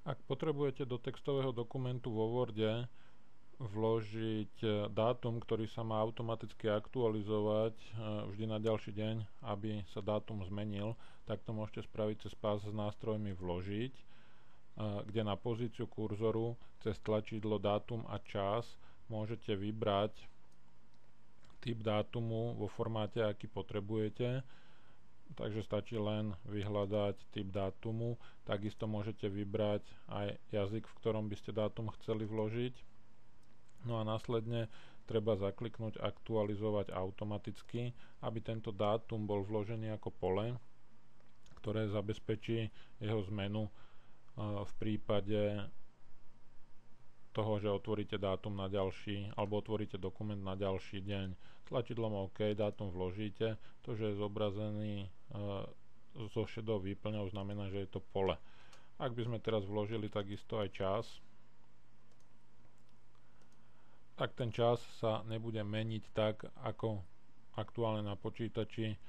Ak potrebujete do textového dokumentu vo Worde vložiť dátum, ktorý sa má automaticky aktualizovať vždy na ďalší deň, aby sa dátum zmenil, tak to môžete spraviť cez pás s nástrojmi vložiť, kde na pozíciu kurzoru cez tlačidlo dátum a čas môžete vybrať typ dátumu vo formáte, aký potrebujete. Takže stačí len vyhľadať typ dátumu, takisto môžete vybrať aj jazyk, v ktorom by ste dátum chceli vložiť. No a následne treba zakliknúť aktualizovať automaticky, aby tento dátum bol vložený ako pole, ktoré zabezpečí jeho zmenu v prípade toho, že otvoríte dátum na ďalší, alebo otvoríte dokument na ďalší deň. Tlačidlom OK dátum vložíte, to, že je zobrazený so šedou výplňou, znamená, že je to pole. Ak by sme teraz vložili takisto aj čas, tak ten čas sa nebude meniť tak, ako aktuálne na počítači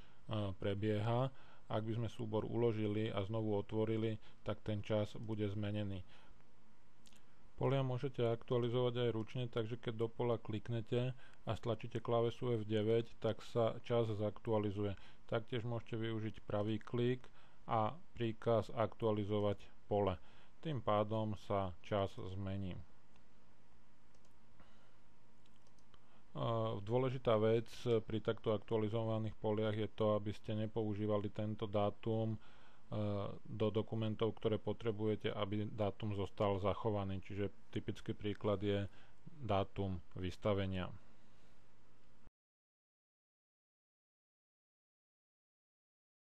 prebieha. Ak by sme súbor uložili a znovu otvorili, tak ten čas bude zmenený. Polia môžete aktualizovať aj ručne, takže keď do pola kliknete a stlačíte klávesu F9, tak sa čas zaktualizuje. Taktiež môžete využiť pravý klik a príkaz aktualizovať pole. Tým pádom sa čas zmení. Dôležitá vec pri takto aktualizovaných poliach je to, aby ste nepoužívali tento dátum do dokumentov, ktoré potrebujete, aby dátum zostal zachovaný. Čiže typický príklad je dátum vystavenia.